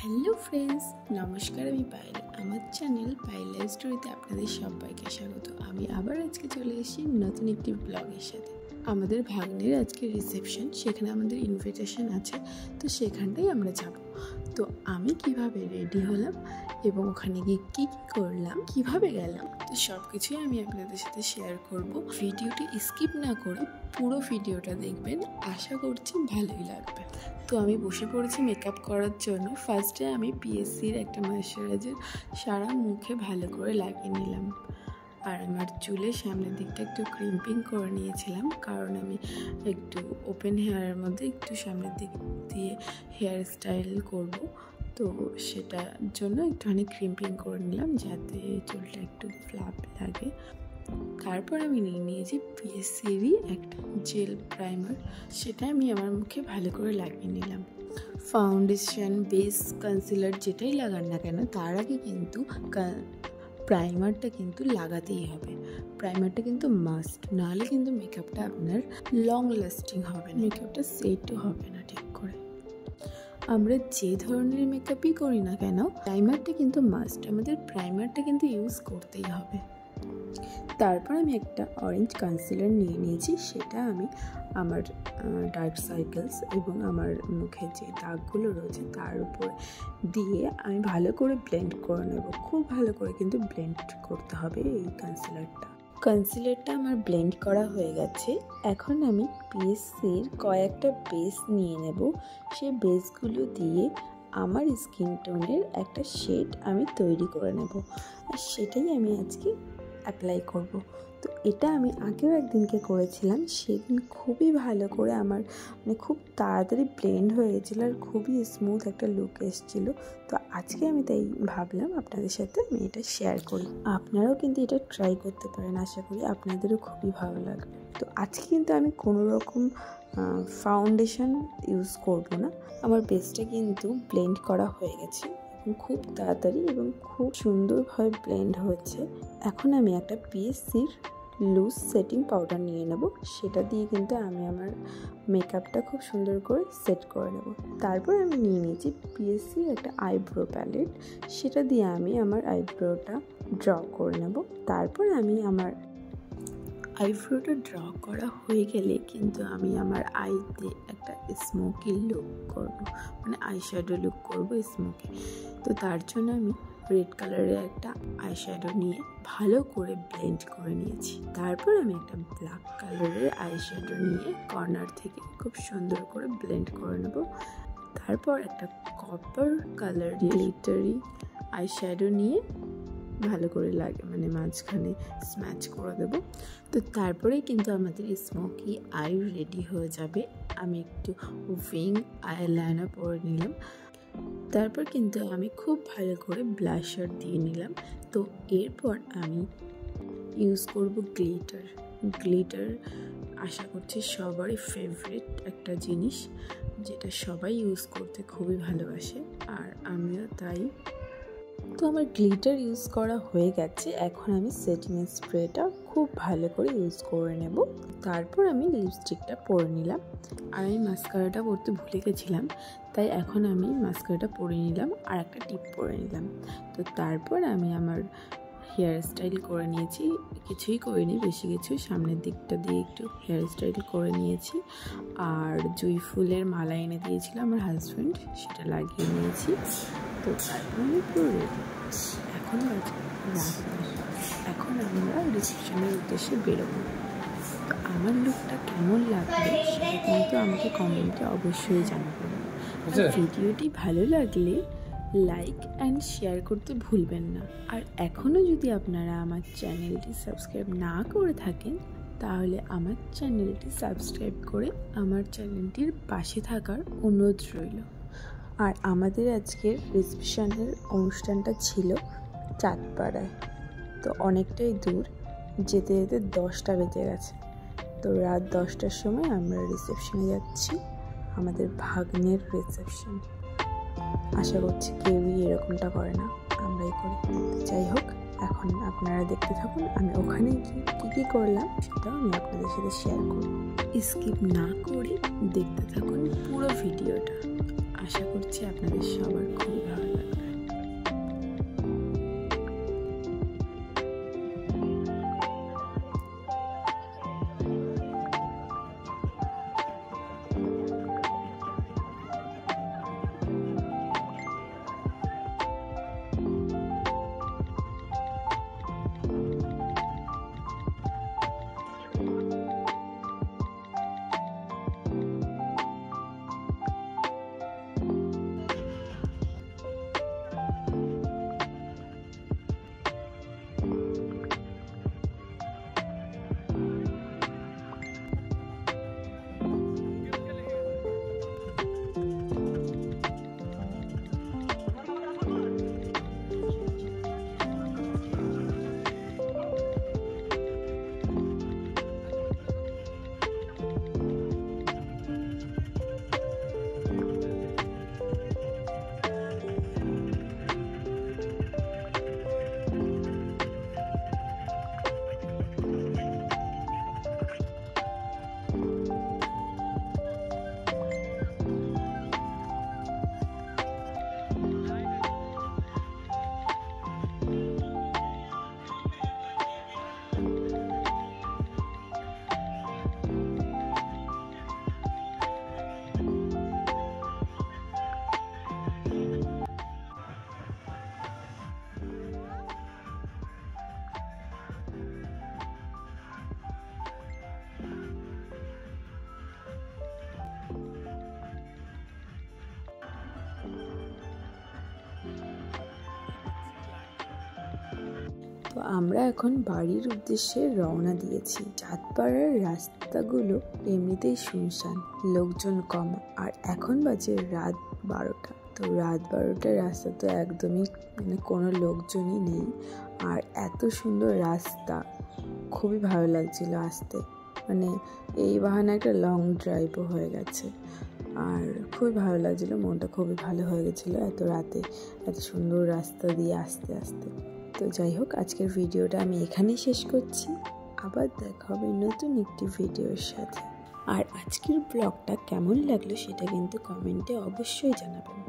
Hello friends, নমস্কার। আমি পায়েল। আমার চ্যানেল পায়েল লাইফ স্টোরিতে আপনাদের সবাইকে স্বাগত। আমি আবার আজকে চলে এসেছি নতুন একটি ব্লগের সাথে। আমাদের ভাগ্নের আজকে রিসেপশন, সেখানে আমাদের ইনভিটেশন আছে, তো সেখানটাই আমরা যাব। তো আমি কিভাবে রেডি হলাম এবং ওখানে গিয়ে কী কী করলাম, কিভাবে গেলাম, তো সব কিছুই আমি আপনাদের সাথে শেয়ার করব। ভিডিওটি স্কিপ না করে পুরো ভিডিওটা দেখবেন, আশা করছি ভালোই লাগবে। তো আমি বসে পড়েছি মেকআপ করার জন্য। ফার্স্টে আমি পিএসসির একটা ময়েশ্চারাইজার সারা মুখে ভালো করে লাগিয়ে নিলাম, আর আমার চুলের সামনের দিকটা একটু ক্রিম্পিং করে নিয়েছিলাম, কারণ আমি একটু ওপেন হেয়ারের মধ্যে একটু সামনের দিক দিয়ে হেয়ার স্টাইল করব, তো সেটার জন্য একটুখানি ক্রিম্পিং করে নিলাম যাতে চুলটা একটু ফ্ল্যাপ লাগে। তারপর আমি নিয়ে নিয়েছি পিএসসিরই একটা জেল প্রাইমার, সেটা আমি আমার মুখে ভালো করে লাগিয়ে নিলাম। ফাউন্ডেশন, বেস, কনসিলার যেটাই লাগান না কেন, তার আগে কিন্তু প্রাইমারটা কিন্তু লাগাতেই হবে। প্রাইমারটা কিন্তু মাস্ট, নাহলে কিন্তু মেকআপটা আপনার লং লাস্টিং হবে না, মেকআপটা সেটও হবে না ঠিক করে। আমরা যে ধরনের মেকআপই করি না কেন, প্রাইমারটা কিন্তু মাস্ট, আমাদের প্রাইমারটা কিন্তু ইউজ করতেই হবে। তারপর আমি একটা অরেঞ্জ কনসিলার নিয়ে নিয়েছি, সেটা আমি আমার ডার্ক সার্কেলস এবং আমার মুখে যে দাগগুলো রয়েছে তার উপর দিয়ে আমি ভালো করে ব্লেন্ড করে নেব। খুব ভালো করে কিন্তু ব্লেন্ড করতে হবে এই কনসিলারটা আমার ব্লেন্ড করা হয়ে গেছে। এখন আমি পিএসসির কয়েকটা বেস নিয়ে নেব, সেই বেসগুলো দিয়ে আমার স্কিন টোনের একটা শেড আমি তৈরি করে নেব, আর সেটাই আমি আজকে অ্যাপ্লাই করব। তো এটা আমি আগেও একদিনকে করেছিলাম, সেদিন খুবই ভালো করে আমার খুব তাড়াতাড়ি ব্লেন্ড হয়ে গেছিলো আর খুবই স্মুথ একটা লুক এসেছিলো। তো আজকে আমি তাই ভাবলাম আপনাদের সাথে আমি এটা শেয়ার করি। আপনারাও কিন্তু এটা ট্রাই করতে পারেন, আশা করি আপনাদেরও খুবই ভালো লাগবে। তো আজকে কিন্তু আমি কোনো রকম ফাউন্ডেশন ইউজ করব না, আমার বেসটা কিন্তু ব্লেন্ড করা হয়ে গেছে খুব তাড়াতাড়ি এবং খুব সুন্দরভাবে ব্লেন্ড হয়েছে। এখন আমি একটা পিএসসির লুজ সেটিং পাউডার নিয়ে নেব, সেটা দিয়ে কিন্তু আমি আমার মেকআপটা খুব সুন্দর করে সেট করে নেব। তারপর আমি নিয়ে নিয়েছি পিএসসির একটা আইব্রো প্যালেট, সেটা দিয়ে আমি আমার আইব্রোটা ড্র করে নেব। তারপর আমি আমার আইব্রোটা ড্র করা হয়ে গেলে কিন্তু আমি আমার আইতে একটা স্মোকি লুক করব, মানে আইশ্যাডো লুক করব স্মোকি। তো তার জন্য আমি রেড কালারের একটা আইশ্যাডো নিয়ে ভালো করে ব্লেন্ড করে নিয়েছি। তারপর আমি একটা ব্ল্যাক কালারের আইশ্যাডো নিয়ে কর্নার থেকে খুব সুন্দর করে ব্লেন্ড করে নেব। তারপর একটা কপার কালার গ্লিটারি আইশ্যাডো নিয়ে ভালো করে মানে মাঝখানে স্ম্যাচ করে দেবো। তো তারপরেই কিন্তু আমাদের স্মোকি আই রেডি হয়ে যাবে। আমি একটু উইং আইলাইনার পরে নিলাম, তারপর কিন্তু আমি খুব ভালো করে ব্লাশার দিয়ে নিলাম। তো এরপর আমি ইউজ করব গ্লিটার। আশা করছি সবারই ফেভারিট একটা জিনিস, যেটা সবাই ইউজ করতে খুবই ভালোবাসে, আর আমিও তাই। তো আমার গ্লিটার ইউজ করা হয়ে গেছে, এখন আমি সেটিং স্প্রেটা খুব ভালো করে ইউজ করে নেব। তারপর আমি লিপস্টিকটা পরে নিলাম, আর আমি মাস্কারাটা পরতে ভুলে গেছিলাম, তাই এখন আমি মাস্কারাটা পরে নিলাম আর একটা টিপ পরে নিলাম। তো তারপর আমি আমার হেয়ার স্টাইল করে নিয়েছি, কিছুই করিনি বেশি কিছু, সামনের দিকটা দিয়ে একটু হেয়ার স্টাইল করে নিয়েছি, আর জুঁই ফুলের মালা এনে দিয়েছিল আমার হাজব্যান্ড, সেটা লাগিয়ে নিয়েছি। তো তারপর আমি পুরো রেডি। এখন আমরা রিসেপশনের উদ্দেশ্যে বেরোবো। তো আমার লুকটা কেমন লাগবে সেটা কিন্তু আমাকে কমেন্টে অবশ্যই জানাবেন। ভিডিওটি ভালো লাগলে লাইক অ্যান্ড শেয়ার করতে ভুলবেন না। আর এখনও যদি আপনারা আমার চ্যানেলটি সাবস্ক্রাইব না করে থাকেন, তাহলে আমার চ্যানেলটি সাবস্ক্রাইব করে আমার চ্যানেলটির পাশে থাকার অনুরোধ রইল। আর আমাদের আজকের রিসেপশনের অনুষ্ঠানটা ছিল চাঁদপাড়ায়, তো অনেকটাই দূর, যেতে যেতে 10টা বেজে গেছে। তো রাত 10টার সময় আমরা রিসেপশনে যাচ্ছি, আমাদের ভাগ্নের রিসেপশন। আশা করছি কেউই এরকমটা করে না, আমরাই করি। যাই হোক, এখন আপনারা দেখতে থাকুন আমি ওখানে কী করলাম সেটাও আমি আপনাদের সাথে শেয়ার করব। স্কিপ না করে দেখতে থাকুন পুরো ভিডিওটা, আশা করছি আপনাদের সবার খুবই ভালো লাগবে। তো আমরা এখন বাড়ির উদ্দেশ্যে রওনা দিয়েছি। চাঁদপাড়ার রাস্তাগুলো এমনিতেই শুনশান, লোকজন কম, আর এখন বাজে রাত 12টা। তো রাত 12টার রাস্তা তো একদমই কোনো লোকজনই নেই, আর এত সুন্দর রাস্তা, খুবই ভালো লাগছিল আসতে। এই বাহানে একটা লং ড্রাইভও হয়ে গেছে, আর খুবই ভালো লাগছিলো, মনটা খুবই ভালো হয়ে গেছিলো এত রাতে এত সুন্দর রাস্তা দিয়ে আস্তে আস্তে। তো যাই হোক, আজকের ভিডিওটা আমি এখানেই শেষ করছি। আবার দেখা হবে নতুন একটি ভিডিওর সাথে। আর আজকের ব্লগটা কেমন লাগলো সেটা কিন্তু কমেন্টে অবশ্যই জানাবেন।